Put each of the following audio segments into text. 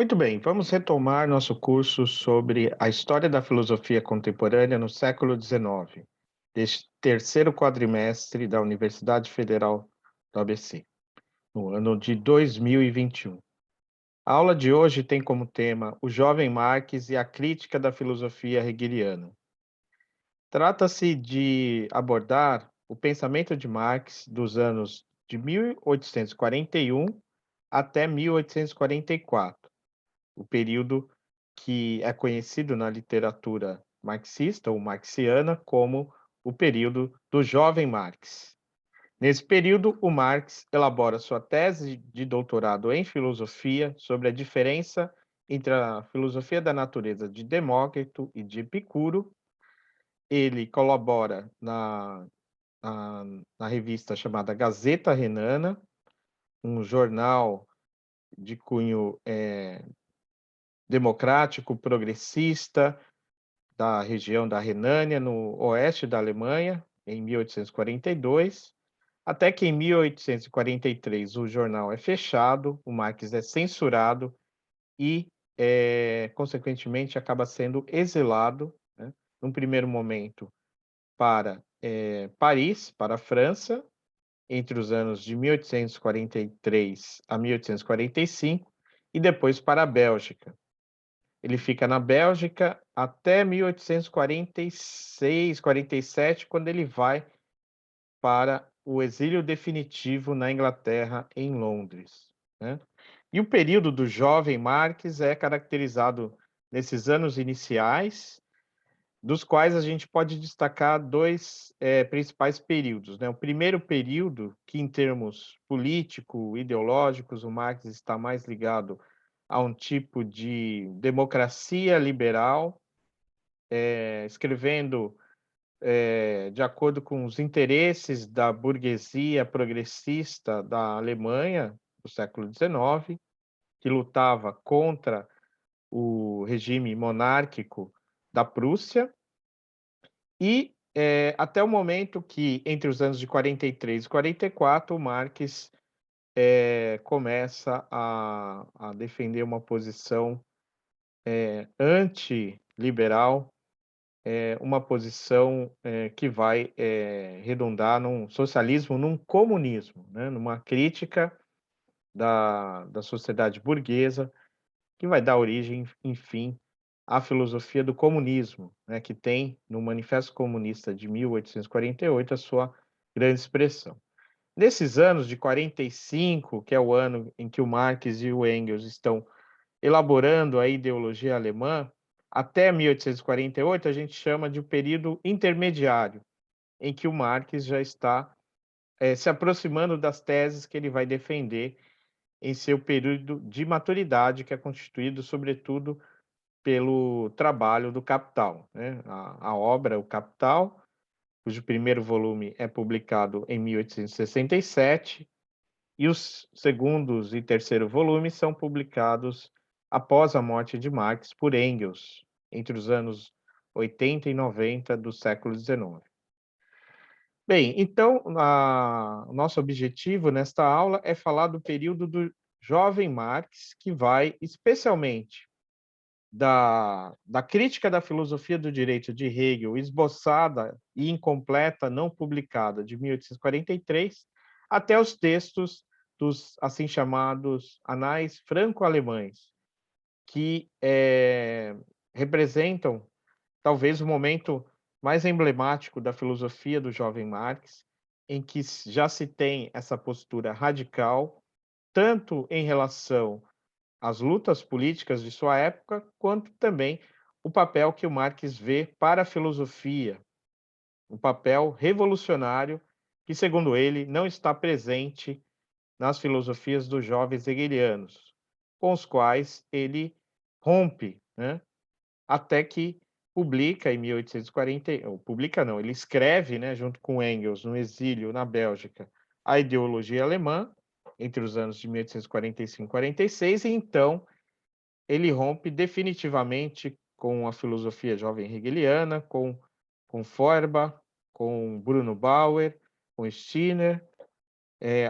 Muito bem, vamos retomar nosso curso sobre a história da filosofia contemporânea no século XIX, deste terceiro quadrimestre da Universidade Federal do ABC, no ano de 2021. A aula de hoje tem como tema o jovem Marx e a crítica da filosofia hegeliana. Trata-se de abordar o pensamento de Marx dos anos de 1841 até 1844, o período que é conhecido na literatura marxista ou marxiana como o período do jovem Marx. Nesse período, o Marx elabora sua tese de doutorado em filosofia sobre a diferença entre a filosofia da natureza de Demócrito e de Epicuro. Ele colabora na, na revista chamada Gazeta Renana, um jornal de cunho democrático, progressista, da região da Renânia, no oeste da Alemanha, em 1842, até que em 1843 o jornal é fechado, o Marx é censurado e, consequentemente, acaba sendo exilado, né, num primeiro momento para Paris, para a França, entre os anos de 1843 a 1845, e depois para a Bélgica. Ele fica na Bélgica até 1846, 47, quando ele vai para o exílio definitivo na Inglaterra, em Londres, né. E o período do jovem Marx é caracterizado nesses anos iniciais, dos quais a gente pode destacar 2 principais períodos, né. O primeiro período, que em termos político-ideológicos, o Marx está mais ligado a um tipo de democracia liberal, escrevendo, de acordo com os interesses da burguesia progressista da Alemanha do século XIX, que lutava contra o regime monárquico da Prússia, e, até o momento que, entre os anos de 43 e 44, o Marx, começa a defender uma posição antiliberal, uma posição, que vai, redundar num socialismo, num comunismo, né, numa crítica da sociedade burguesa, que vai dar origem, enfim, à filosofia do comunismo, né, que tem no Manifesto Comunista de 1848 a sua grande expressão. Nesses anos de 45, que é o ano em que o Marx e o Engels estão elaborando a ideologia alemã, até 1848 a gente chama de um período intermediário, em que o Marx já está, se aproximando das teses que ele vai defender em seu período de maturidade, que é constituído, sobretudo, pelo trabalho do Capital, né? A obra O Capital, cujo primeiro volume é publicado em 1867, e os segundos e terceiro volumes são publicados após a morte de Marx por Engels, entre os anos 80 e 90 do século XIX. Bem, então, o nosso objetivo nesta aula é falar do período do jovem Marx, que vai especialmente da crítica da filosofia do direito de Hegel, esboçada e incompleta, não publicada, de 1843, até os textos dos assim chamados anais franco-alemães, que representam talvez o momento mais emblemático da filosofia do jovem Marx, em que já se tem essa postura radical, tanto em relação as lutas políticas de sua época, quanto também o papel que o Marx vê para a filosofia, um papel revolucionário que, segundo ele, não está presente nas filosofias dos jovens hegelianos, com os quais ele rompe, né, até que publica em 1840, ou publica não, ele escreve, né, junto com Engels, no exílio na Bélgica, a ideologia alemã, entre os anos de 1845 e 46, e então ele rompe definitivamente com a filosofia jovem hegeliana, com Feuerbach, com Bruno Bauer, com Stirner,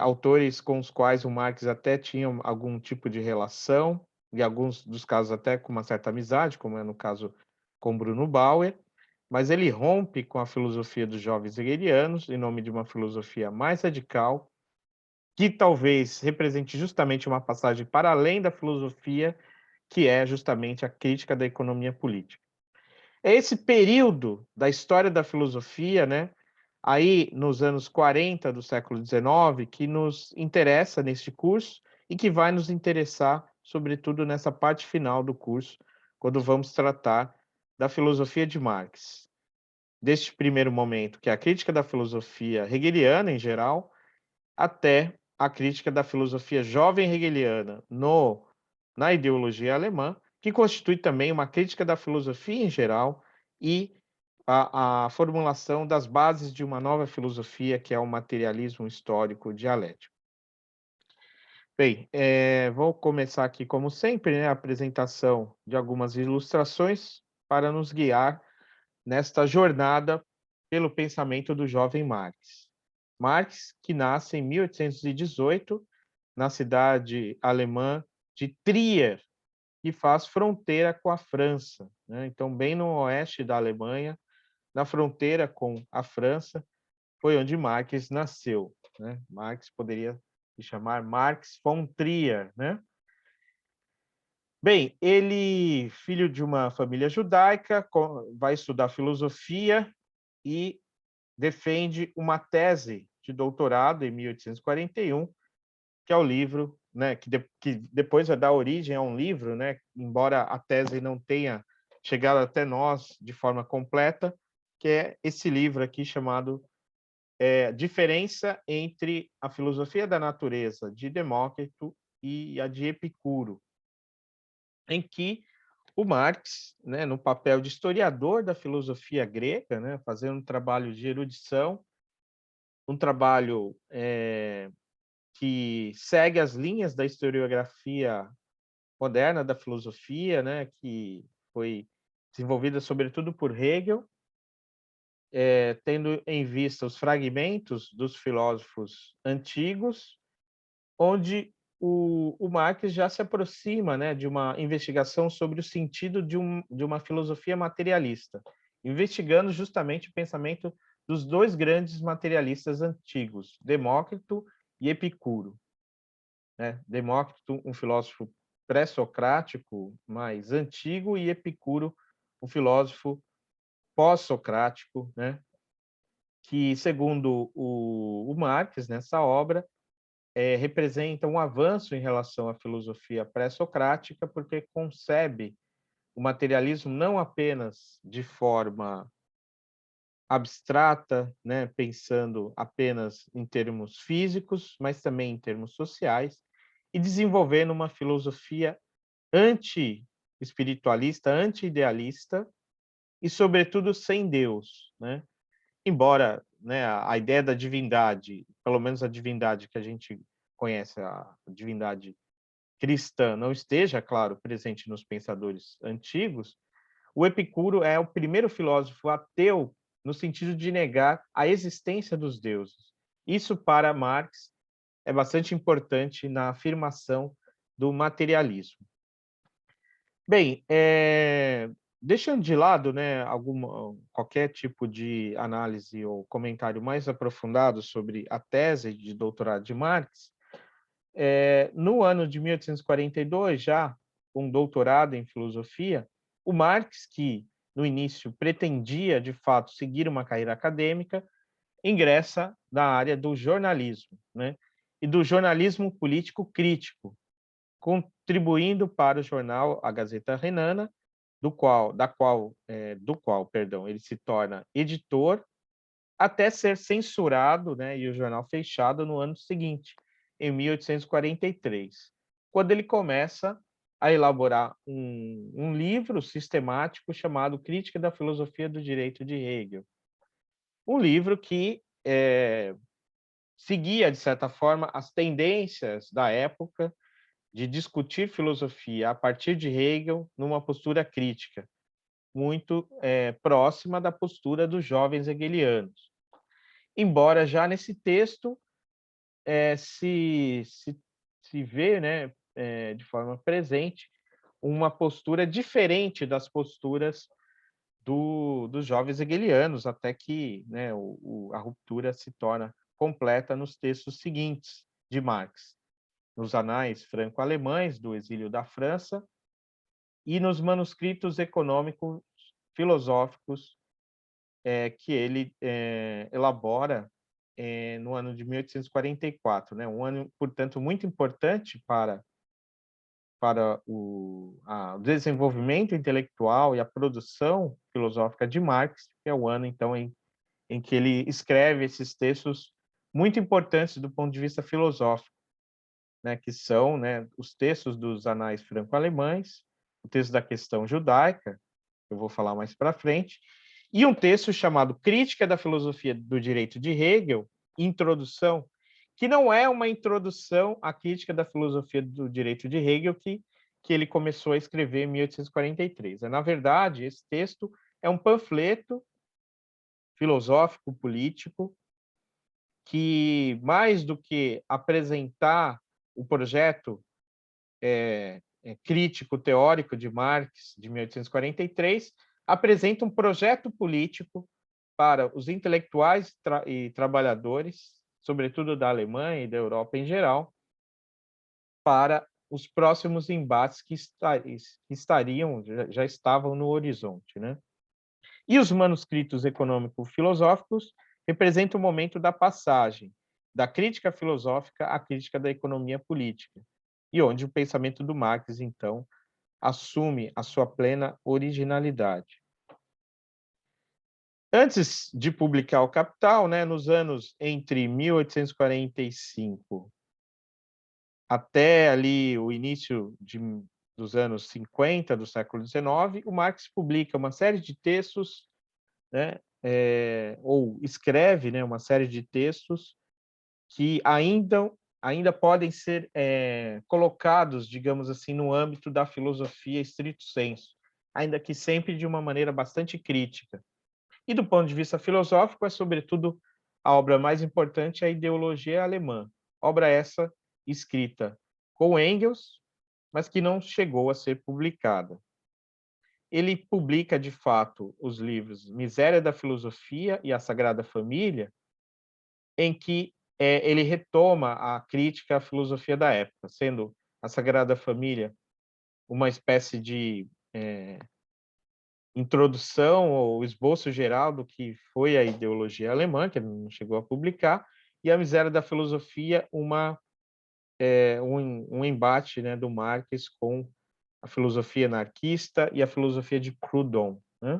autores com os quais o Marx até tinha algum tipo de relação, em alguns dos casos até com uma certa amizade, como é no caso com Bruno Bauer, mas ele rompe com a filosofia dos jovens hegelianos em nome de uma filosofia mais radical, que talvez represente justamente uma passagem para além da filosofia, que é justamente a crítica da economia política. É esse período da história da filosofia, né, aí nos anos 40 do século XIX, que nos interessa neste curso e que vai nos interessar, sobretudo nessa parte final do curso, quando vamos tratar da filosofia de Marx. Deste primeiro momento, que é a crítica da filosofia hegeliana em geral, até a crítica da filosofia jovem hegeliana na ideologia alemã, que constitui também uma crítica da filosofia em geral e a formulação das bases de uma nova filosofia, que é o materialismo histórico dialético. Bem, vou começar aqui, como sempre, né, a apresentação de algumas ilustrações para nos guiar nesta jornada pelo pensamento do jovem Marx. Marx, que nasce em 1818, na cidade alemã de Trier, que faz fronteira com a França, né? Então, bem no oeste da Alemanha, na fronteira com a França, foi onde Marx nasceu, né? Marx poderia se chamar Marx von Trier, né? Bem, ele, filho de uma família judaica, vai estudar filosofia e defende uma tese de doutorado em 1841, que é o livro, né, que depois vai dar origem a um livro, né, embora a tese não tenha chegado até nós de forma completa, que é esse livro aqui chamado Diferença entre a filosofia da natureza de Demócrito e a de Epicuro, em que o Marx, né, no papel de historiador da filosofia grega, né, fazendo um trabalho de erudição, um trabalho que segue as linhas da historiografia moderna da filosofia, né, que foi desenvolvida sobretudo por Hegel, tendo em vista os fragmentos dos filósofos antigos, onde o Marx já se aproxima, né, de uma investigação sobre o sentido de uma filosofia materialista, investigando justamente o pensamento dos dois grandes materialistas antigos, Demócrito e Epicuro, né? Demócrito, um filósofo pré-socrático mais antigo, e Epicuro, um filósofo pós-socrático, né? Que, segundo o Marx, nessa obra, representa um avanço em relação à filosofia pré-socrática, porque concebe o materialismo não apenas de forma abstrata, né, pensando apenas em termos físicos, mas também em termos sociais, e desenvolvendo uma filosofia anti-espiritualista, anti-idealista e, sobretudo, sem Deus, né? Embora, né, a ideia da divindade, pelo menos a divindade que a gente conhece, a divindade cristã, não esteja, claro, presente nos pensadores antigos, o Epicuro é o primeiro filósofo ateu no sentido de negar a existência dos deuses. Isso, para Marx, é bastante importante na afirmação do materialismo. Bem, deixando de lado, né, qualquer tipo de análise ou comentário mais aprofundado sobre a tese de doutorado de Marx, no ano de 1842, já com doutorado em filosofia, o Marx, que no início pretendia de fato seguir uma carreira acadêmica, ingressa na área do jornalismo, né, e do jornalismo político crítico, contribuindo para o jornal A Gazeta Renana, do qual, perdão, ele se torna editor, até ser censurado, né, e o jornal fechado no ano seguinte, em 1843, quando ele começa a elaborar um livro sistemático chamado Crítica da Filosofia do Direito de Hegel. Um livro que seguia, de certa forma, as tendências da época de discutir filosofia a partir de Hegel numa postura crítica, muito próxima da postura dos jovens hegelianos. Embora já nesse texto se vê, né, de forma presente, uma postura diferente das posturas dos jovens hegelianos, até que, né, a ruptura se torna completa nos textos seguintes de Marx, nos anais franco-alemães do exílio da França e nos manuscritos econômicos filosóficos que ele elabora no ano de 1844, né? Um ano, portanto, muito importante para o desenvolvimento intelectual e a produção filosófica de Marx, que é o ano, então, em que ele escreve esses textos muito importantes do ponto de vista filosófico, né, que são, né, os textos dos anais franco-alemães, o texto da questão judaica, que eu vou falar mais para frente, e um texto chamado Crítica da Filosofia do Direito de Hegel, Introdução, que não é uma introdução à crítica da filosofia do direito de Hegel que ele começou a escrever em 1843. Na verdade, esse texto é um panfleto filosófico, político, que, mais do que apresentar o projeto crítico teórico de Marx, de 1843, apresenta um projeto político para os intelectuais e trabalhadores, sobretudo da Alemanha e da Europa em geral, para os próximos embates que estariam, já estavam no horizonte, né? E os manuscritos econômico-filosóficos representam o momento da passagem da crítica filosófica à crítica da economia política, e onde o pensamento do Marx, então, assume a sua plena originalidade. Antes de publicar o Capital, né, nos anos entre 1845 até ali o início dos anos 50 do século XIX, o Marx publica uma série de textos, né, ou escreve, né, uma série de textos que ainda podem ser colocados, digamos assim, no âmbito da filosofia estrito sensu, ainda que sempre de uma maneira bastante crítica. E do ponto de vista filosófico, é sobretudo a obra mais importante, a Ideologia Alemã, obra essa escrita com Engels, mas que não chegou a ser publicada. Ele publica, de fato, os livros Miséria da Filosofia e A Sagrada Família, em que ele retoma a crítica à filosofia da época, sendo A Sagrada Família uma espécie de introdução ou esboço geral do que foi a ideologia alemã, que ele não chegou a publicar, e A Miséria da Filosofia, um embate, né, do Marx com a filosofia anarquista e a filosofia de Proudhon, né?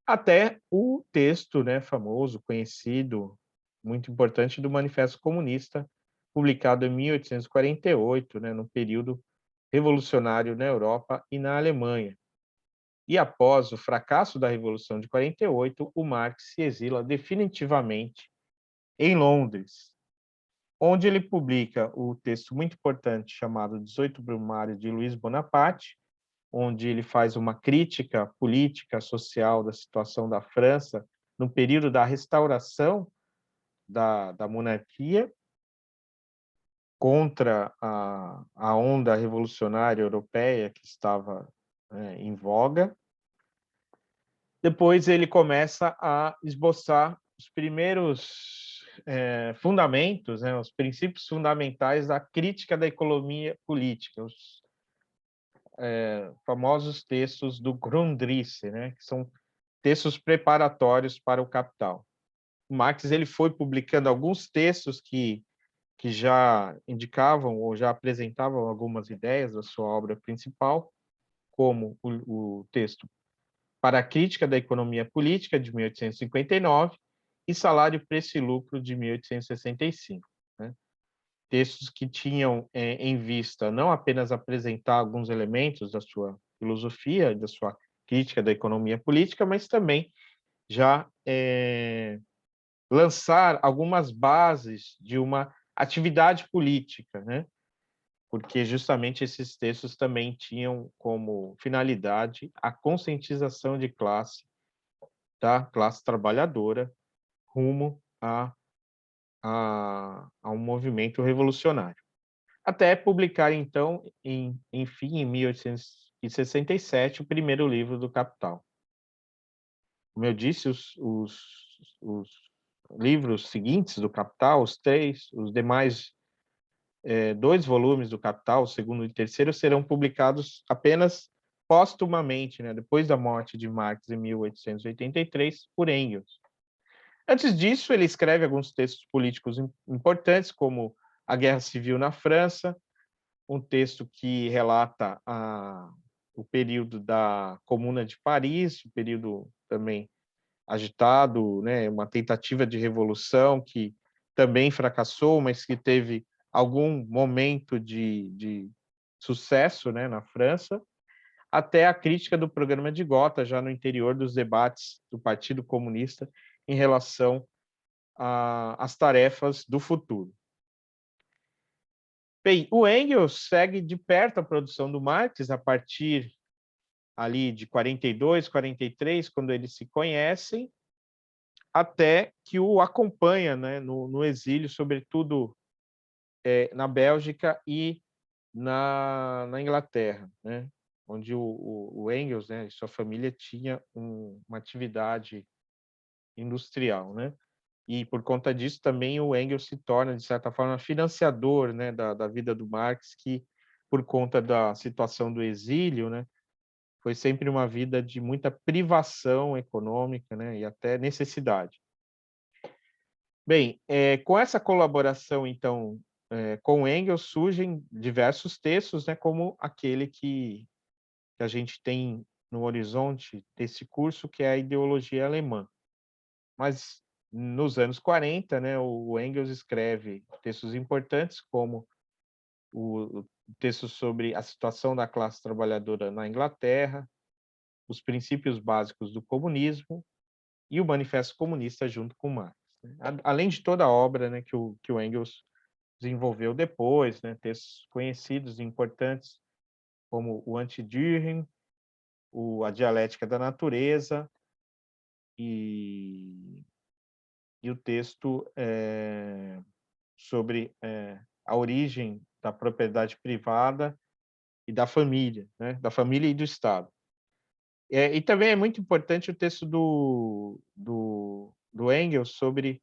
Até o texto, né, famoso, conhecido, muito importante, do Manifesto Comunista, publicado em 1848, né, no período revolucionário na Europa e na Alemanha. E após o fracasso da Revolução de 48, o Marx se exila definitivamente em Londres, onde ele publica o texto muito importante chamado 18 Brumário de Luiz Bonaparte, onde ele faz uma crítica política, social da situação da França no período da restauração da monarquia contra a onda revolucionária europeia que estava em voga. Depois ele começa a esboçar os primeiros fundamentos, né, os princípios fundamentais da crítica da economia política, os famosos textos do Grundrisse, né, que são textos preparatórios para o Capital. O Marx ele foi publicando alguns textos que já indicavam ou já apresentavam algumas ideias da sua obra principal, como o texto Para a Crítica da Economia Política, de 1859, e Salário, Preço e Lucro, de 1865. Né? Textos que tinham em vista não apenas apresentar alguns elementos da sua filosofia, da sua crítica da economia política, mas também já lançar algumas bases de uma atividade política, né? Porque justamente esses textos também tinham como finalidade a conscientização de classe, da classe trabalhadora, rumo a um movimento revolucionário. até publicar, então, enfim, em 1867, o primeiro livro do Capital. Como eu disse, os livros seguintes do Capital, os demais 2 volumes do Capital, o segundo e o terceiro, serão publicados apenas póstumamente, né, depois da morte de Marx em 1883, por Engels. Antes disso, ele escreve alguns textos políticos importantes, como A Guerra Civil na França, um texto que relata o período da Comuna de Paris, um período também agitado, né, uma tentativa de revolução que também fracassou, mas que teve algum momento de sucesso, né, na França, até a crítica do programa de Gotha, já no interior dos debates do Partido Comunista em relação às tarefas do futuro. Bem, o Engels segue de perto a produção do Marx a partir ali de 42, 43, quando eles se conhecem, até que o acompanha, né, no exílio, sobretudo na Bélgica e na Inglaterra, né, onde o Engels, né, e sua família tinha uma atividade industrial, né, e por conta disso também o Engels se torna, de certa forma, financiador, né, da vida do Marx, que por conta da situação do exílio, né, foi sempre uma vida de muita privação econômica, né, e até necessidade. Bem, com essa colaboração, então, com Engels, surgem diversos textos, né, como aquele que a gente tem no horizonte desse curso, que é a ideologia alemã. Mas nos anos 40, né, o Engels escreve textos importantes, como o texto sobre a situação da classe trabalhadora na Inglaterra, os princípios básicos do comunismo e o Manifesto Comunista junto com Marx, né? Além de toda a obra, né, que o Engels desenvolveu depois, né, textos conhecidos e importantes, como o Anti-Düren, a Dialética da Natureza e, e o texto sobre a origem da propriedade privada e da família, né, da família e do Estado. E também é muito importante o texto do Engels sobre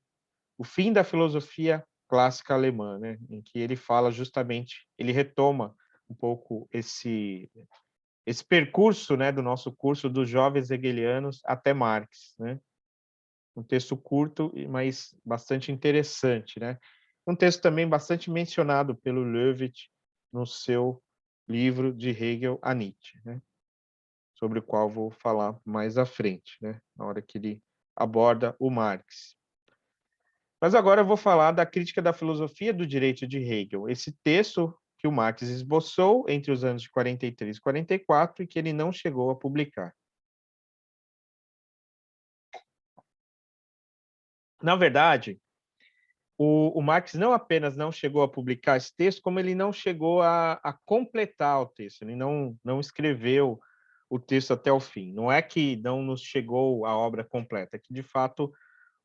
o fim da filosofia clássica alemã, né, em que ele fala justamente, ele retoma um pouco esse percurso, né, do nosso curso dos jovens hegelianos até Marx, né? Um texto curto, mas bastante interessante, né? Um texto também bastante mencionado pelo Löwit no seu livro de Hegel a Nietzsche, né? Sobre o qual vou falar mais à frente, né? Na hora que ele aborda o Marx. Mas agora eu vou falar da crítica da filosofia do direito de Hegel, esse texto que o Marx esboçou entre os anos de 43 e 44 e que ele não chegou a publicar. Na verdade, o Marx não apenas não chegou a publicar esse texto, como ele não chegou a completar o texto, ele não escreveu o texto até o fim. Não é que não nos chegou a obra completa, é que, de fato,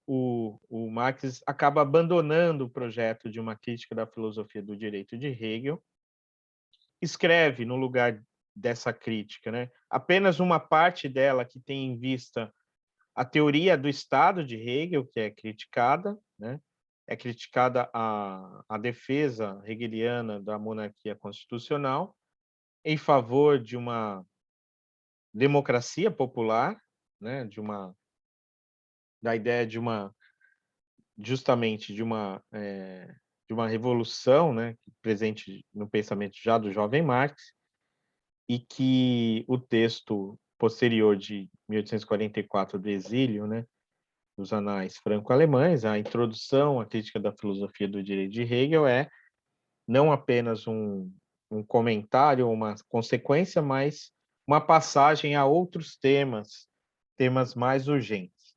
o Marx acaba abandonando o projeto de uma crítica da filosofia do direito de Hegel, escreve no lugar dessa crítica, né, apenas uma parte dela que tem em vista a teoria do Estado de Hegel, que é criticada, né, é criticada a defesa hegeliana da monarquia constitucional em favor de uma democracia popular, né, da ideia de uma justamente de uma revolução, né, presente no pensamento já do jovem Marx, e que o texto posterior de 1844 do exílio, né, dos anais franco-alemães, a introdução à crítica da filosofia do direito de Hegel é não apenas um comentário, uma consequência, mas uma passagem a outros temas mais urgentes.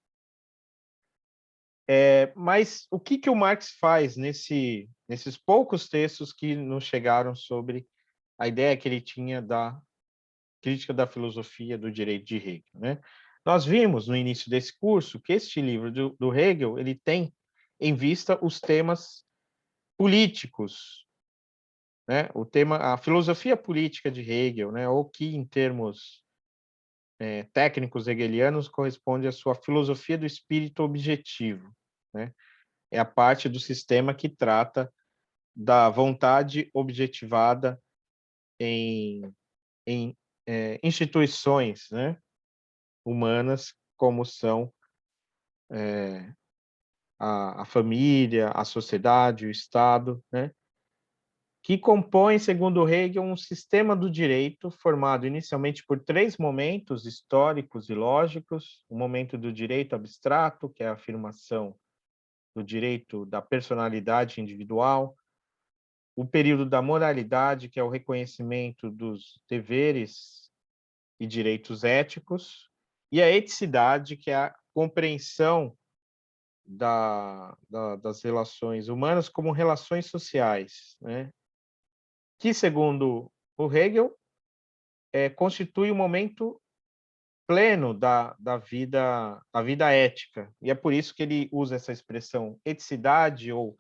Mas o que o Marx faz nesses poucos textos que nos chegaram sobre a ideia que ele tinha da crítica da filosofia do direito de Hegel, né? Nós vimos no início desse curso que este livro do Hegel ele tem em vista os temas políticos né, a filosofia política de Hegel, né, ou que em termos técnicos hegelianos corresponde à sua filosofia do espírito objetivo, né? É a parte do sistema que trata da vontade objetivada em, instituições, né, humanas, como são a família, a sociedade, o Estado, né, que compõe, segundo Hegel, um sistema do direito formado inicialmente por três momentos históricos e lógicos: o momento do direito abstrato, que é a afirmação do direito da personalidade individual; o período da moralidade, que é o reconhecimento dos deveres e direitos éticos; e a eticidade, que é a compreensão das relações humanas como relações sociais, né? Que, segundo o Hegel, constitui o momento pleno da vida ética. E é por isso que ele usa essa expressão eticidade ou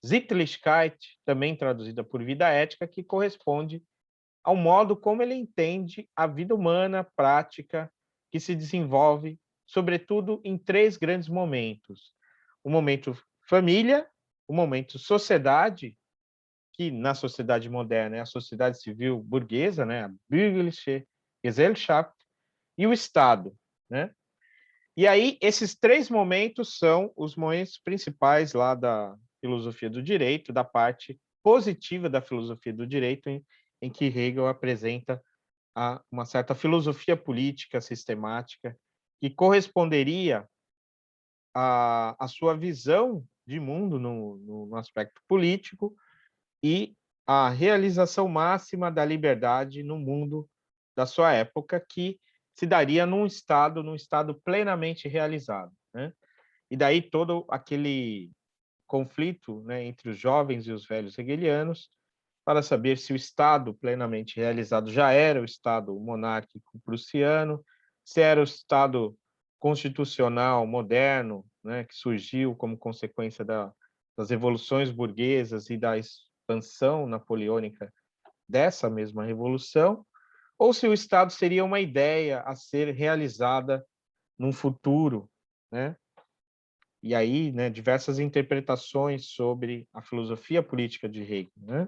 Sittlichkeit, também traduzida por vida ética, que corresponde ao modo como ele entende a vida humana prática, que se desenvolve, sobretudo, em três grandes momentos: o momento família, o momento sociedade, que na sociedade moderna é a sociedade civil burguesa, né, a Bürgerliche Gesellschaft, e o Estado, né? E aí esses três momentos são os momentos principais lá da filosofia do direito, da parte positiva da filosofia do direito, em que Hegel apresenta uma certa filosofia política sistemática que corresponderia à sua visão de mundo no aspecto político e a realização máxima da liberdade no mundo da sua época, que se daria num estado plenamente realizado, né? E daí todo aquele conflito, né, entre os jovens e os velhos hegelianos, para saber se o estado plenamente realizado já era o estado monárquico prussiano, se era o estado constitucional moderno, né, que surgiu como consequência das revoluções burguesas e da expansão napoleônica dessa mesma revolução, ou se o Estado seria uma ideia a ser realizada num futuro, né? E aí, né, diversas interpretações sobre a filosofia política de Hegel, né?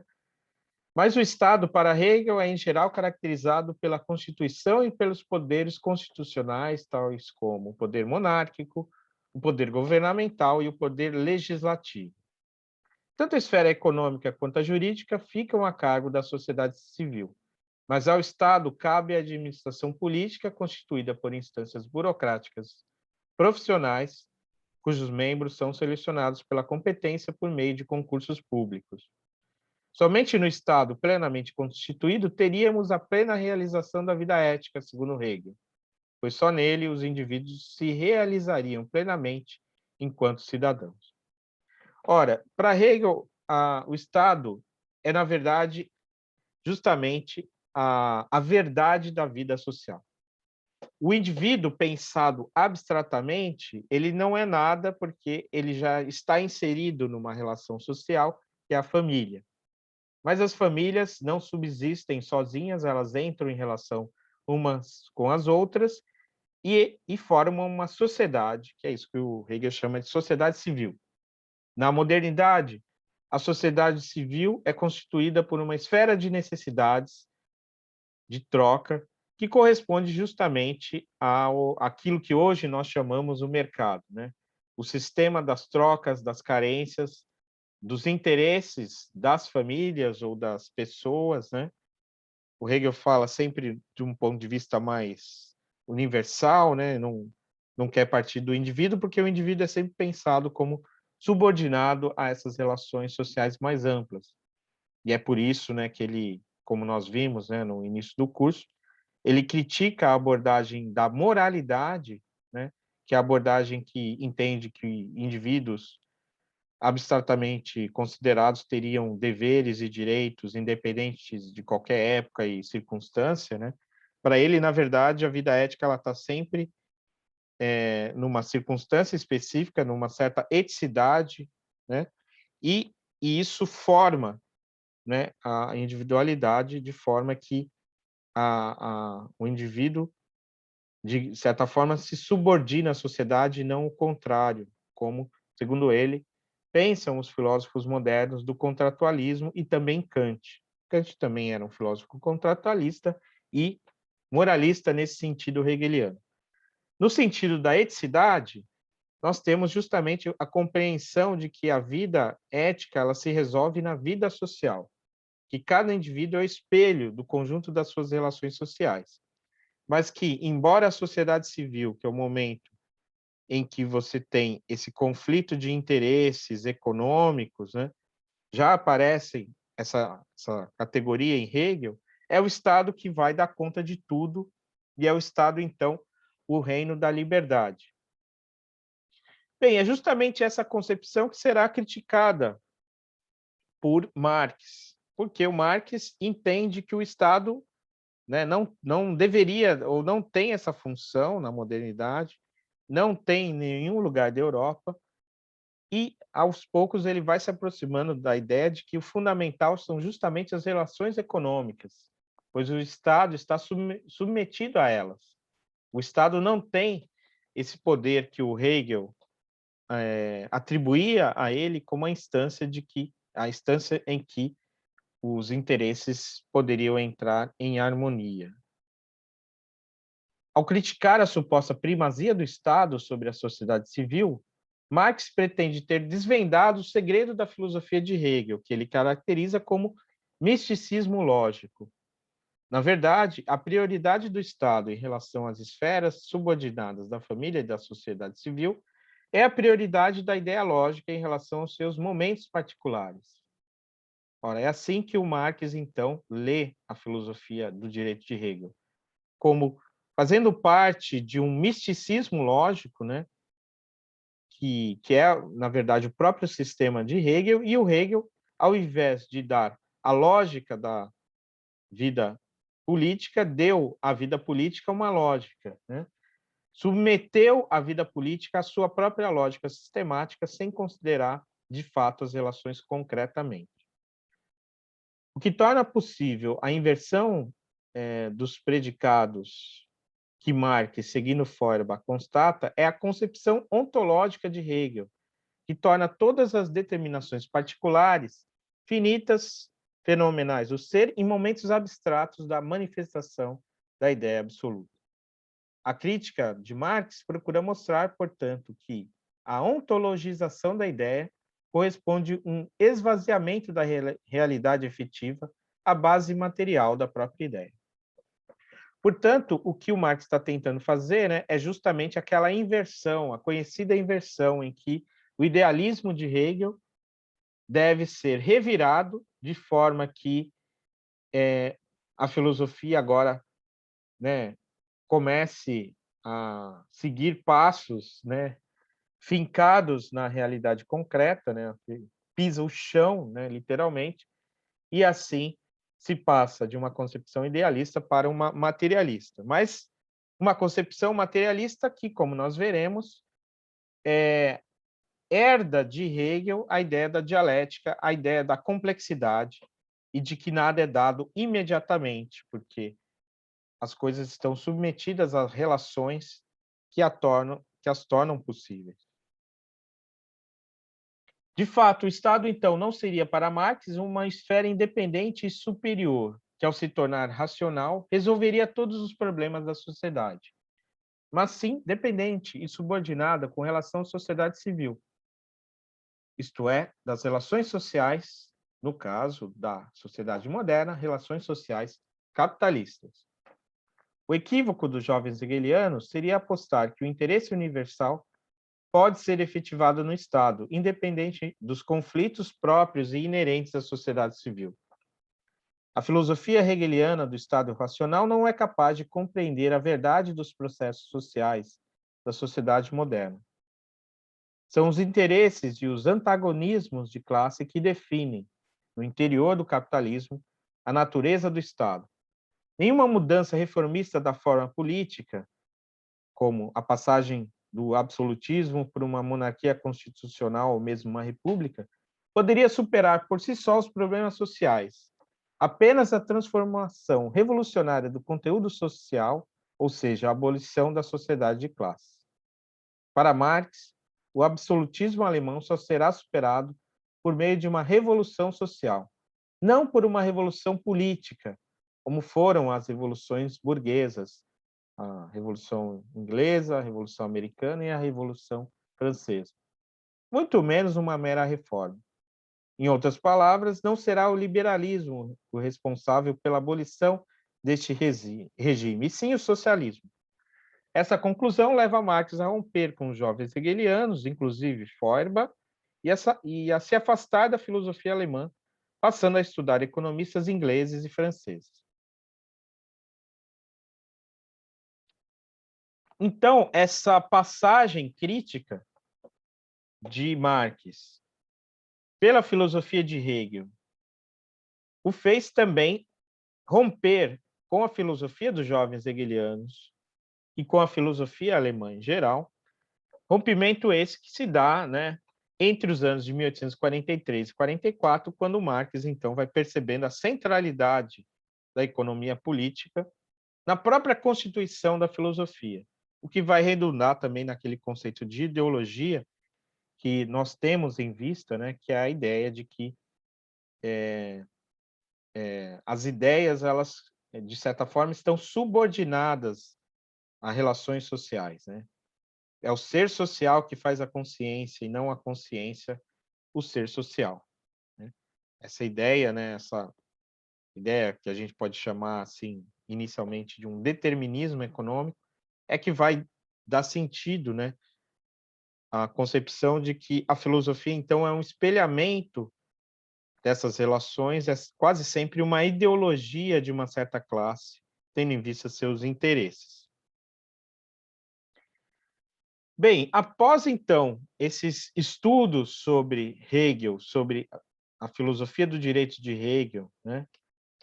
Mas o Estado, para Hegel, é em geral caracterizado pela Constituição e pelos poderes constitucionais, tais como o poder monárquico, o poder governamental e o poder legislativo. Tanto a esfera econômica quanto a jurídica ficam a cargo da sociedade civil, mas ao Estado cabe a administração política constituída por instâncias burocráticas profissionais, cujos membros são selecionados pela competência por meio de concursos públicos. Somente no Estado plenamente constituído teríamos a plena realização da vida ética, segundo Hegel, pois só nele os indivíduos se realizariam plenamente enquanto cidadãos. Ora, para Hegel, o Estado é, na verdade, justamente a verdade da vida social. O indivíduo pensado abstratamente, ele não é nada porque ele já está inserido numa relação social, que é a família. Mas as famílias não subsistem sozinhas, elas entram em relação umas com as outras e formam uma sociedade, que é isso que o Hegel chama de sociedade civil. Na modernidade, a sociedade civil é constituída por uma esfera de necessidades de troca que corresponde justamente àquilo que hoje nós chamamos o mercado, né? O sistema das trocas, das carências, dos interesses das famílias ou das pessoas, né? O Hegel fala sempre de um ponto de vista mais universal, né? Não quer partir do indivíduo, porque o indivíduo é sempre pensado como subordinado a essas relações sociais mais amplas. E é por isso, né, que ele, como nós vimos, né, no início do curso, ele critica a abordagem da moralidade, né, que é a abordagem que entende que indivíduos abstratamente considerados teriam deveres e direitos independentes de qualquer época e circunstância, né? Para ele, na verdade, a vida ética ela está sempre numa circunstância específica, numa certa eticidade, né? E isso forma né, a individualidade, de forma que o indivíduo, de certa forma, se subordina à sociedade e não o contrário, como, segundo ele, pensam os filósofos modernos do contratualismo e também Kant. Kant também era um filósofo contratualista e moralista nesse sentido hegeliano. No sentido da eticidade, nós temos justamente a compreensão de que a vida ética ela se resolve na vida social, que cada indivíduo é o espelho do conjunto das suas relações sociais, mas que, embora a sociedade civil, que é o momento em que você tem esse conflito de interesses econômicos, né, já aparece essa categoria em Hegel, é o Estado que vai dar conta de tudo, e é o Estado, então, o reino da liberdade. Bem, é justamente essa concepção que será criticada por Marx, porque o Marx entende que o Estado, né, não deveria ou não tem essa função na modernidade, não tem em nenhum lugar da Europa, e aos poucos ele vai se aproximando da ideia de que o fundamental são justamente as relações econômicas, pois o Estado está submetido a elas. O Estado não tem esse poder que o Hegel atribuía a ele como a instância em que os interesses poderiam entrar em harmonia. Ao criticar a suposta primazia do Estado sobre a sociedade civil, Marx pretende ter desvendado o segredo da filosofia de Hegel, que ele caracteriza como misticismo lógico. Na verdade, a prioridade do Estado em relação às esferas subordinadas da família e da sociedade civil é a prioridade da ideia lógica em relação aos seus momentos particulares. Ora, é assim que o Marx, então, lê a filosofia do direito de Hegel, como fazendo parte de um misticismo lógico, né, que é, na verdade, o próprio sistema de Hegel, e o Hegel, ao invés de dar a lógica da vida política, deu à vida política uma lógica, né? Submeteu a vida política à sua própria lógica sistemática, sem considerar, de fato, as relações concretamente. O que torna possível a inversão dos predicados que Marx, seguindo Feuerbach, constata é a concepção ontológica de Hegel, que torna todas as determinações particulares, finitas, fenomenais, o ser em momentos abstratos da manifestação da ideia absoluta. A crítica de Marx procura mostrar, portanto, que a ontologização da ideia corresponde um esvaziamento da realidade efetiva à base material da própria ideia. Portanto, o que o Marx está tentando fazer, né, é justamente aquela inversão, a conhecida inversão em que o idealismo de Hegel deve ser revirado de forma que a filosofia agora, né, comece a seguir passos, né, fincados na realidade concreta, né, pisa o chão, né, literalmente, e assim se passa de uma concepção idealista para uma materialista. Mas uma concepção materialista que, como nós veremos, herda de Hegel a ideia da dialética, a ideia da complexidade e de que nada é dado imediatamente, porque as coisas estão submetidas a relações que as tornam possíveis. De fato, o Estado, então, não seria para Marx uma esfera independente e superior, que, ao se tornar racional, resolveria todos os problemas da sociedade, mas sim dependente e subordinada com relação à sociedade civil, isto é, das relações sociais, no caso da sociedade moderna, relações sociais capitalistas. O equívoco dos jovens hegelianos seria apostar que o interesse universal pode ser efetivado no Estado, independente dos conflitos próprios e inerentes à sociedade civil. A filosofia hegeliana do Estado racional não é capaz de compreender a verdade dos processos sociais da sociedade moderna. São os interesses e os antagonismos de classe que definem, no interior do capitalismo, a natureza do Estado. Nenhuma mudança reformista da forma política, como a passagem do absolutismo para uma monarquia constitucional ou mesmo uma república, poderia superar por si só os problemas sociais. Apenas a transformação revolucionária do conteúdo social, ou seja, a abolição da sociedade de classe. Para Marx, o absolutismo alemão só será superado por meio de uma revolução social, não por uma revolução política, como foram as revoluções burguesas, a Revolução Inglesa, a Revolução Americana e a Revolução Francesa. Muito menos uma mera reforma. Em outras palavras, não será o liberalismo o responsável pela abolição deste regime, e sim o socialismo. Essa conclusão leva Marx a romper com os jovens hegelianos, inclusive Feuerbach, e a se afastar da filosofia alemã, passando a estudar economistas ingleses e franceses. Então, essa passagem crítica de Marx pela filosofia de Hegel o fez também romper com a filosofia dos jovens hegelianos e com a filosofia alemã em geral, rompimento esse que se dá, né, entre os anos de 1843 e 44, quando Marx então vai percebendo a centralidade da economia política na própria constituição da filosofia, o que vai redundar também naquele conceito de ideologia que nós temos em vista, né, que é a ideia de que as ideias, elas, de certa forma, estão subordinadas a relações sociais, né? É o ser social que faz a consciência e não a consciência o ser social, né? Essa ideia, né, essa ideia que a gente pode chamar, assim, inicialmente de um determinismo econômico, é que vai dar sentido, né, à concepção de que a filosofia, então, é um espelhamento dessas relações, é quase sempre uma ideologia de uma certa classe, tendo em vista seus interesses. Bem, após então esses estudos sobre Hegel, sobre a filosofia do direito de Hegel, né,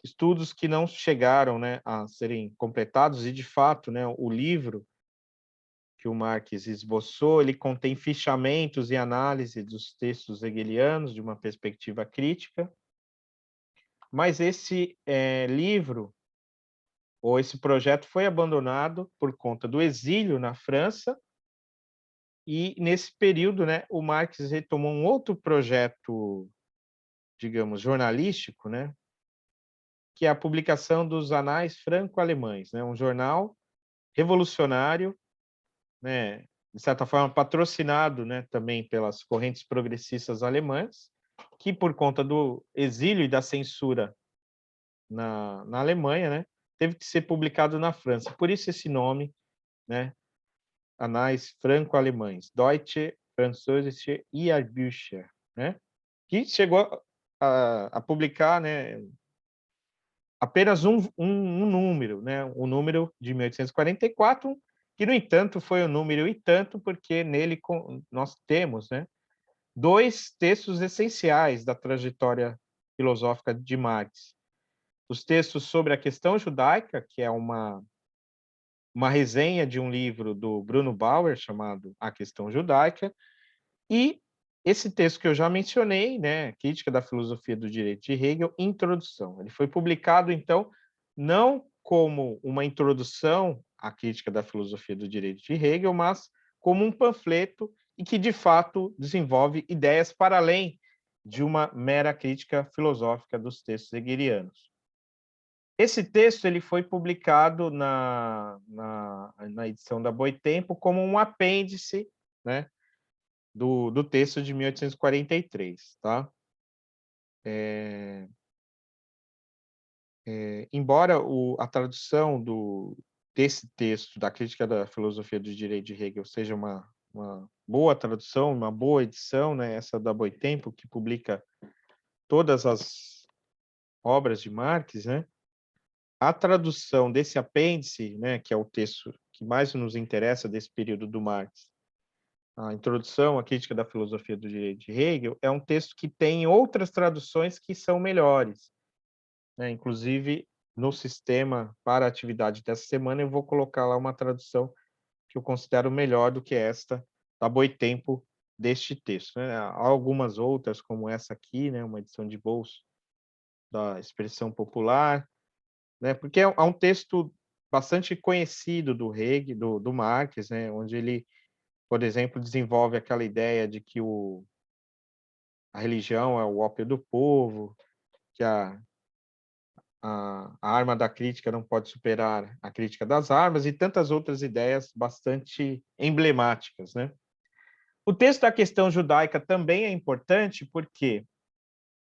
estudos que não chegaram, né, a serem completados e de fato, né, o livro que o Marx esboçou, ele contém fichamentos e análise dos textos hegelianos de uma perspectiva crítica, mas esse livro ou esse projeto foi abandonado por conta do exílio na França. E nesse período, né, o Marx retomou um outro projeto, digamos, jornalístico, né, que é a publicação dos Anais Franco-Alemães, né, um jornal revolucionário, né, de certa forma patrocinado, né, também pelas correntes progressistas alemãs, que por conta do exílio e da censura na Alemanha, né, teve que ser publicado na França. Por isso esse nome, né, Anais Franco-Alemães, Deutsche Französische Jahrbücher, né? Que chegou a publicar, né, apenas um número, né, o número de 1844, que, no entanto, foi um número e tanto, porque nele nós temos, né, dois textos essenciais da trajetória filosófica de Marx. Os textos sobre a questão judaica, que é uma resenha de um livro do Bruno Bauer chamado A Questão Judaica, e esse texto que eu já mencionei, né, Crítica da Filosofia do Direito de Hegel, Introdução. Ele foi publicado, então, não como uma introdução à crítica da filosofia do direito de Hegel, mas como um panfleto e que, de fato, desenvolve ideias para além de uma mera crítica filosófica dos textos hegelianos. Esse texto ele foi publicado na edição da Boitempo como um apêndice, né, do texto de 1843, tá? Embora a tradução desse texto, da Crítica da Filosofia do Direito de Hegel, seja uma boa tradução, uma boa edição, né, essa da Boitempo, que publica todas as obras de Marx, né? A tradução desse apêndice, né, que é o texto que mais nos interessa desse período do Marx, a introdução à crítica da filosofia do direito de Hegel, é um texto que tem outras traduções que são melhores, né? Inclusive, no sistema para a atividade dessa semana, eu vou colocar lá uma tradução que eu considero melhor do que esta da Boitempo, deste texto, né? Há algumas outras, como essa aqui, né, uma edição de bolso da Expressão Popular, né, porque é um texto bastante conhecido do Hegel, do Marx, né, onde ele, por exemplo, desenvolve aquela ideia de que a religião é o ópio do povo, que a arma da crítica não pode superar a crítica das armas, e tantas outras ideias bastante emblemáticas, né? O texto da questão judaica também é importante porque,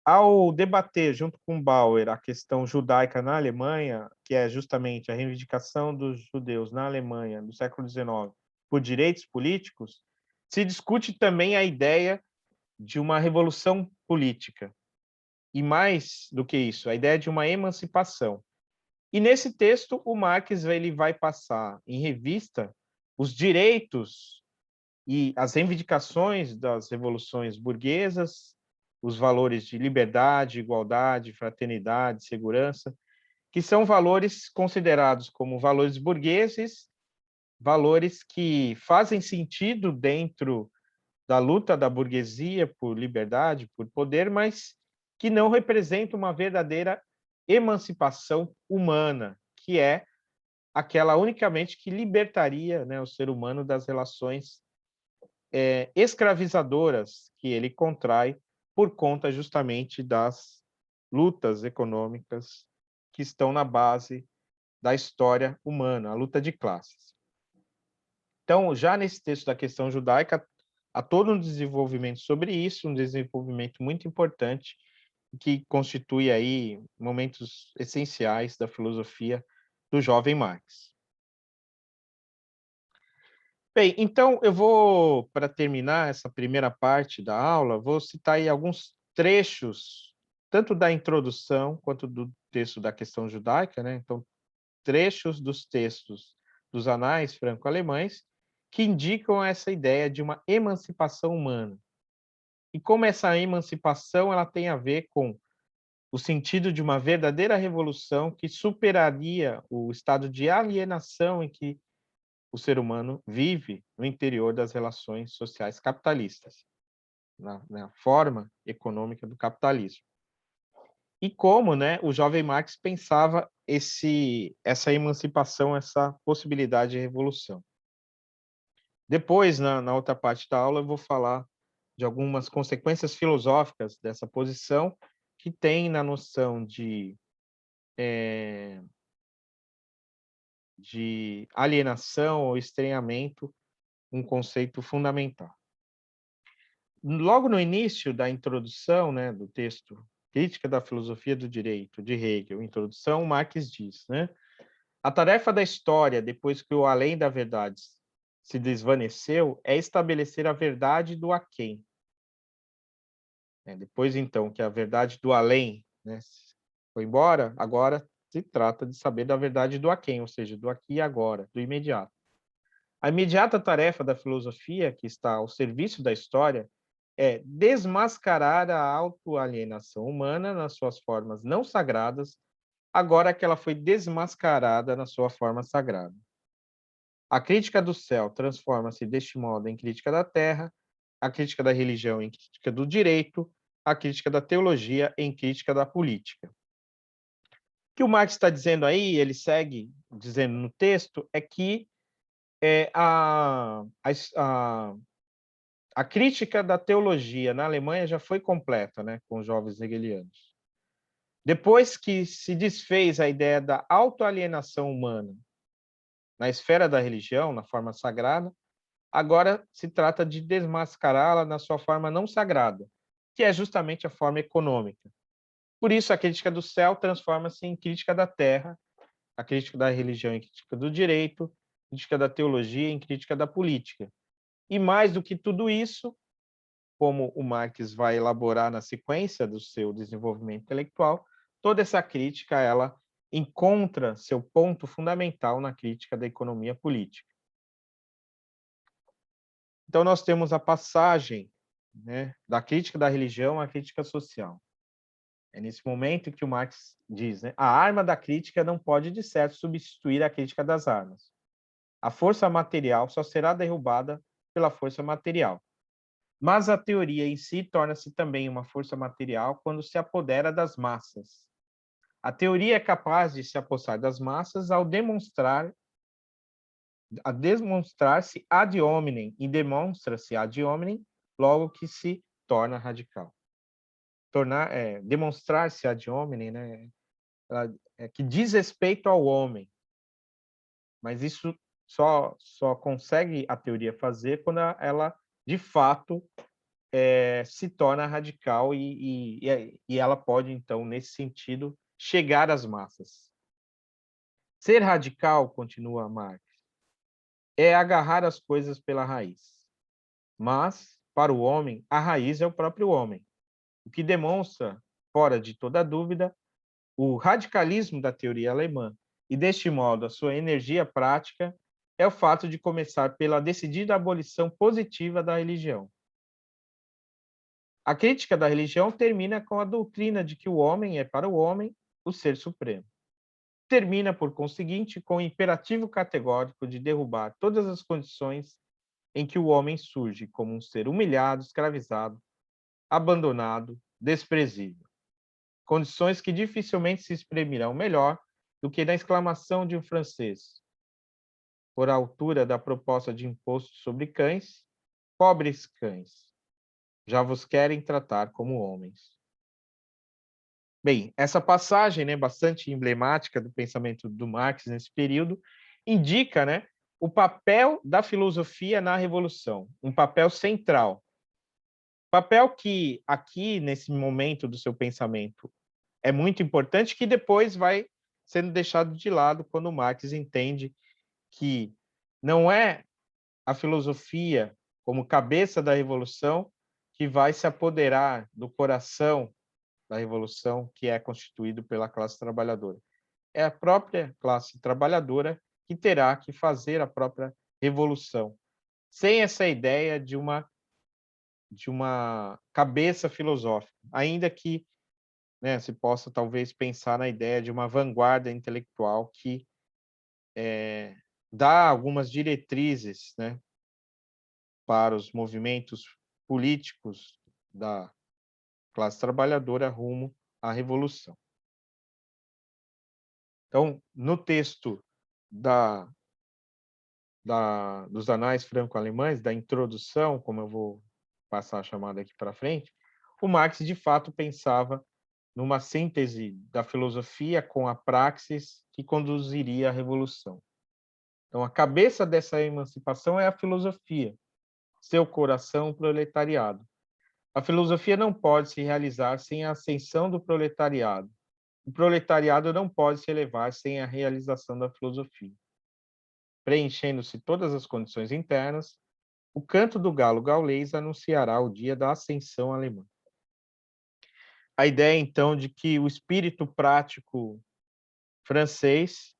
ao debater junto com Bauer a questão judaica na Alemanha, que é justamente a reivindicação dos judeus na Alemanha do século XIX por direitos políticos, se discute também a ideia de uma revolução política. E mais do que isso, a ideia de uma emancipação. E nesse texto, o Marx ele vai passar em revista os direitos e as reivindicações das revoluções burguesas, os valores de liberdade, igualdade, fraternidade, segurança, que são valores considerados como valores burgueses, valores que fazem sentido dentro da luta da burguesia por liberdade, por poder, mas que não representam uma verdadeira emancipação humana, que é aquela unicamente que libertaria, né, o ser humano das relações escravizadoras que ele contrai por conta justamente das lutas econômicas que estão na base da história humana, a luta de classes. Então, já nesse texto da questão judaica, há todo um desenvolvimento sobre isso, um desenvolvimento muito importante, que constitui aí momentos essenciais da filosofia do jovem Marx. Bem, então eu vou, para terminar essa primeira parte da aula, vou citar aí alguns trechos, tanto da introdução quanto do texto da questão judaica, né? Então, trechos dos textos dos anais franco-alemães que indicam essa ideia de uma emancipação humana. E como essa emancipação ela tem a ver com o sentido de uma verdadeira revolução que superaria o estado de alienação em que o ser humano vive no interior das relações sociais capitalistas, na forma econômica do capitalismo. E como, né, o jovem Marx pensava essa emancipação, essa possibilidade de revolução. Depois, na outra parte da aula, eu vou falar de algumas consequências filosóficas dessa posição que tem na noção de alienação ou estranhamento, um conceito fundamental. Logo no início da introdução, né, do texto Crítica da Filosofia do Direito, de Hegel, introdução, Marx diz, né, a tarefa da história, depois que o além da verdade se desvaneceu, é estabelecer a verdade do aquém. Depois, então, que a verdade do além, né, foi embora, agora se trata de saber da verdade do aquém, ou seja, do aqui e agora, do imediato. A imediata tarefa da filosofia, que está ao serviço da história, é desmascarar a autoalienação humana nas suas formas não sagradas, agora que ela foi desmascarada na sua forma sagrada. A crítica do céu transforma-se deste modo em crítica da terra, a crítica da religião em crítica do direito, a crítica da teologia em crítica da política. O que o Marx está dizendo aí, ele segue dizendo no texto, é que a crítica da teologia na Alemanha já foi completa, né, com os jovens hegelianos. Depois que se desfez a ideia da autoalienação humana na esfera da religião, na forma sagrada, agora se trata de desmascará-la na sua forma não sagrada, que é justamente a forma econômica. Por isso, a crítica do céu transforma-se em crítica da terra, a crítica da religião em crítica do direito, a crítica da teologia em crítica da política. E mais do que tudo isso, como o Marx vai elaborar na sequência do seu desenvolvimento intelectual, toda essa crítica ela encontra seu ponto fundamental na crítica da economia política. Então, nós temos a passagem, né, da crítica da religião à crítica social. É nesse momento que o Marx diz, né, a arma da crítica não pode, de certo, substituir a crítica das armas. A força material só será derrubada pela força material. mas a teoria em si torna-se também uma força material quando se apodera das massas. A teoria é capaz de se apossar das massas ao demonstrar-se ad hominem, e demonstra-se ad hominem, logo que se torna radical. Demonstrar-se ad hominem, né, que diz respeito ao homem, mas isso só consegue a teoria fazer quando ela, de fato, se torna radical e ela pode, então, nesse sentido, chegar às massas. Ser radical, continua Marx, é agarrar as coisas pela raiz. Mas, para o homem, a raiz é o próprio homem, o que demonstra, fora de toda dúvida, o radicalismo da teoria alemã, e deste modo a sua energia prática é o fato de começar pela decidida abolição positiva da religião. A crítica da religião termina com a doutrina de que o homem é, para o homem, o ser supremo. Termina, por conseguinte, com o imperativo categórico de derrubar todas as condições em que o homem surge como um ser humilhado, escravizado, abandonado, desprezível. Condições que dificilmente se exprimirão melhor do que na exclamação de um francês, por altura da proposta de imposto sobre cães: pobres cães, já vos querem tratar como homens. Bem, essa passagem, né, bastante emblemática do pensamento do Marx nesse período, indica, né, o papel da filosofia na Revolução, um papel central. Papel que aqui, nesse momento do seu pensamento, é muito importante, que depois vai sendo deixado de lado quando Marx entende que não é a filosofia como cabeça da revolução que vai se apoderar do coração da revolução, que é constituído pela classe trabalhadora. É a própria classe trabalhadora que terá que fazer a própria revolução, sem essa ideia de uma cabeça filosófica, ainda que, né, se possa talvez pensar na ideia de uma vanguarda intelectual que dá algumas diretrizes, né, para os movimentos políticos da classe trabalhadora rumo à revolução. Então, no texto dos Anais Franco-Alemães, da introdução, como eu vou passar a chamada aqui para frente, o Marx, de fato, pensava numa síntese da filosofia com a praxis que conduziria à revolução. Então, a cabeça dessa emancipação é a filosofia, seu coração, o proletariado. A filosofia não pode se realizar sem a ascensão do proletariado. O proletariado não pode se elevar sem a realização da filosofia. Preenchendo-se todas as condições internas, o canto do galo gaulês anunciará o dia da ascensão alemã. A ideia, então, de que o espírito prático francês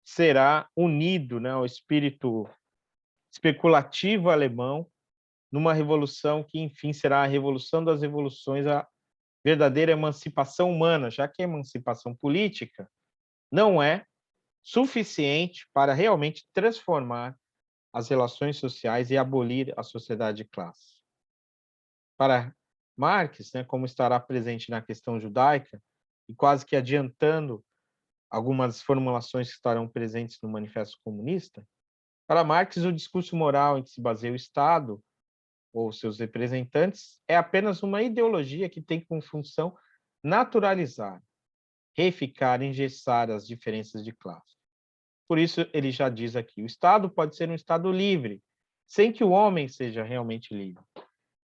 será unido, né, ao espírito especulativo alemão, numa revolução que, enfim, será a revolução das revoluções, a verdadeira emancipação humana, já que a emancipação política não é suficiente para realmente transformar as relações sociais e abolir a sociedade de classe. Para Marx, né, como estará presente na questão judaica, e quase que adiantando algumas formulações que estarão presentes no Manifesto Comunista, para Marx, o discurso moral em que se baseia o Estado ou seus representantes é apenas uma ideologia que tem como função naturalizar, reificar, engessar as diferenças de classe. Por isso, ele já diz aqui: o Estado pode ser um Estado livre, sem que o homem seja realmente livre.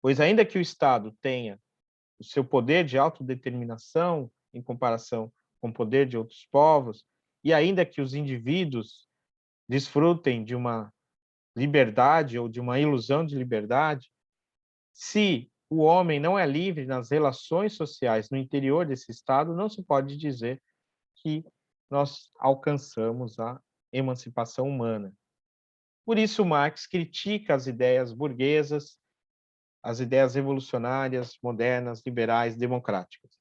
Pois, ainda que o Estado tenha o seu poder de autodeterminação em comparação com o poder de outros povos, e ainda que os indivíduos desfrutem de uma liberdade ou de uma ilusão de liberdade, se o homem não é livre nas relações sociais no interior desse Estado, não se pode dizer que nós alcançamos a emancipação humana. Por isso, Marx critica as ideias burguesas, as ideias revolucionárias, modernas, liberais, democráticas.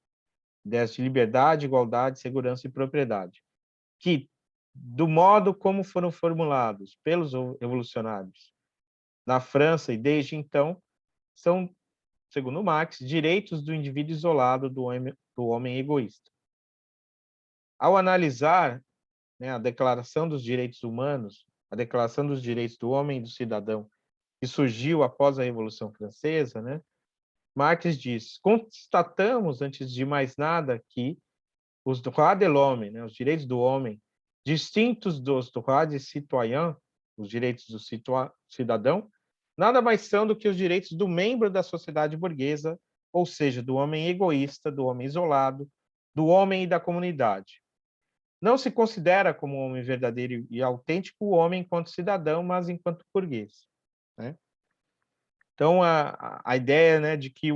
Ideias de liberdade, igualdade, segurança e propriedade, que, do modo como foram formulados pelos revolucionários, na França e desde então são, segundo Marx, direitos do indivíduo isolado do homem egoísta. Ao analisar, né, a Declaração dos Direitos Humanos, a Declaração dos Direitos do Homem e do Cidadão, que surgiu após a Revolução Francesa, né, Marx diz: constatamos, antes de mais nada, que os droits de l'homme, né, os direitos do homem, distintos dos droits des citoyens, os direitos do cidadão, nada mais são do que os direitos do membro da sociedade burguesa, ou seja, do homem egoísta, do homem isolado, do homem e da comunidade. Não se considera como homem verdadeiro e autêntico o homem enquanto cidadão, mas enquanto burguês, né? Então, a ideia, né, de que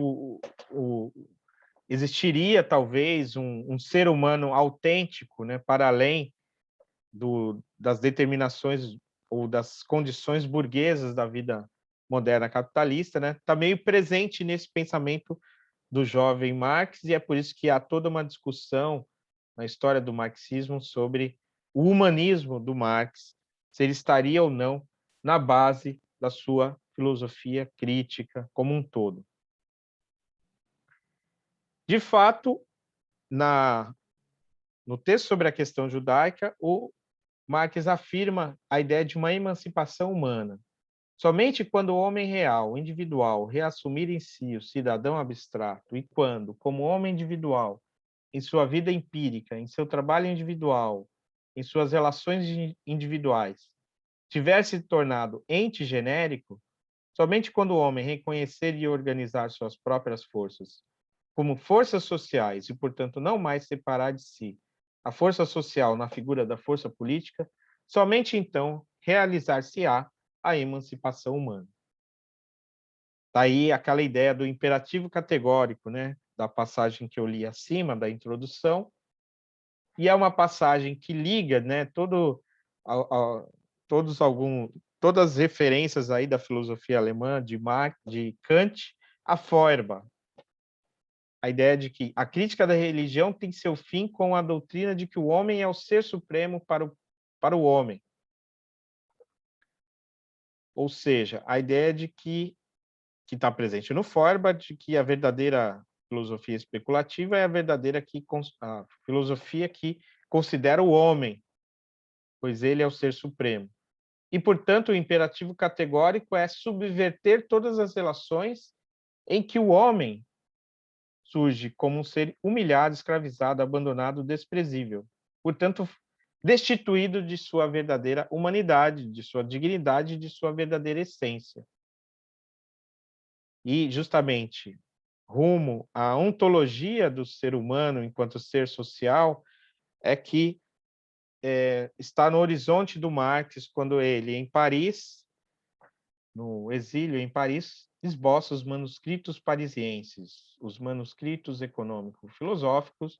existiria talvez um ser humano autêntico, né, para além das determinações ou das condições burguesas da vida moderna capitalista, né, está meio presente nesse pensamento do jovem Marx, e é por isso que há toda uma discussão na história do marxismo sobre o humanismo do Marx, se ele estaria ou não na base da sua filosofia crítica como um todo. De fato, no texto sobre a questão judaica, o Marx afirma a ideia de uma emancipação humana. Somente quando o homem real, individual, reassumir em si o cidadão abstrato e quando, como homem individual, em sua vida empírica, em seu trabalho individual, em suas relações individuais, tiver se tornado ente genérico, somente quando o homem reconhecer e organizar suas próprias forças como forças sociais e, portanto, não mais separar de si a força social na figura da força política, somente então realizar-se-á a emancipação humana. Daí aquela ideia do imperativo categórico, né, da passagem que eu li acima, da introdução, e é uma passagem que liga, né, todas as referências aí da filosofia alemã, de Marx, de Kant, a Feuerbach. A ideia de que a crítica da religião tem seu fim com a doutrina de que o homem é o ser supremo para o homem. Ou seja, a ideia de que está presente no Feuerbach, de que a verdadeira filosofia especulativa é a filosofia que considera o homem, pois ele é o ser supremo. E, portanto, o imperativo categórico é subverter todas as relações em que o homem surge como um ser humilhado, escravizado, abandonado, desprezível. Portanto, destituído de sua verdadeira humanidade, de sua dignidade, de sua verdadeira essência. E, justamente, rumo à ontologia do ser humano enquanto ser social, é que está no horizonte do Marx, quando ele, em Paris, no exílio em Paris, esboça os manuscritos parisienses, os manuscritos econômico-filosóficos,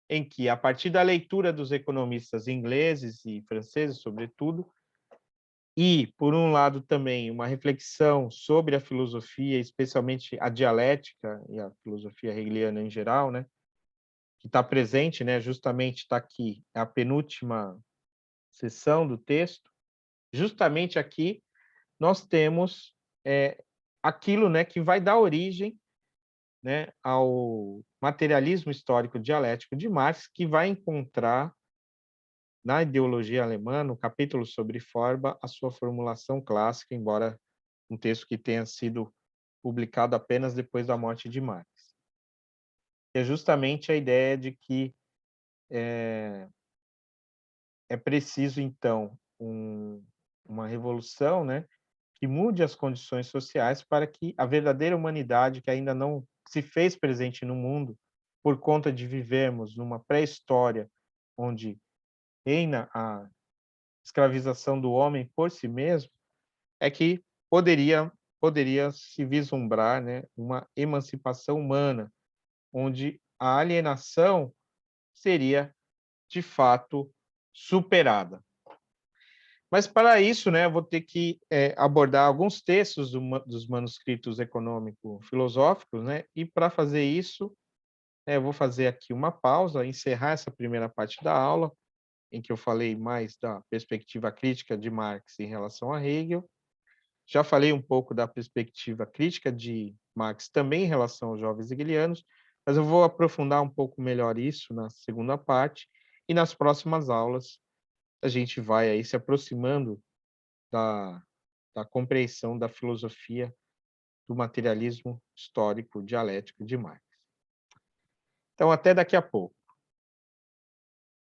em que, a partir da leitura dos economistas ingleses e franceses, sobretudo, e, por um lado, também uma reflexão sobre a filosofia, especialmente a dialética e a filosofia hegeliana em geral, né, que está presente, né, justamente está aqui, é a penúltima seção do texto, justamente aqui nós temos aquilo, né, que vai dar origem, né, ao materialismo histórico dialético de Marx, que vai encontrar na ideologia alemã, no capítulo sobre Feuerbach, a sua formulação clássica, embora um texto que tenha sido publicado apenas depois da morte de Marx. É justamente a ideia de que é preciso, então, uma revolução, né, que mude as condições sociais para que a verdadeira humanidade, que ainda não se fez presente no mundo, por conta de vivermos numa pré-história onde reina a escravização do homem por si mesmo, é que poderia se vislumbrar, né, uma emancipação humana, onde a alienação seria, de fato, superada. Mas para isso, né, eu vou ter que abordar alguns textos dos manuscritos econômico-filosóficos, né, e para fazer isso, eu vou fazer aqui uma pausa, encerrar essa primeira parte da aula, em que eu falei mais da perspectiva crítica de Marx em relação a Hegel, Já falei um pouco da perspectiva crítica de Marx também em relação aos jovens hegelianos, mas eu vou aprofundar um pouco melhor isso na segunda parte, e nas próximas aulas a gente vai aí se aproximando da, da compreensão da filosofia do materialismo histórico dialético de Marx. Então, até daqui a pouco.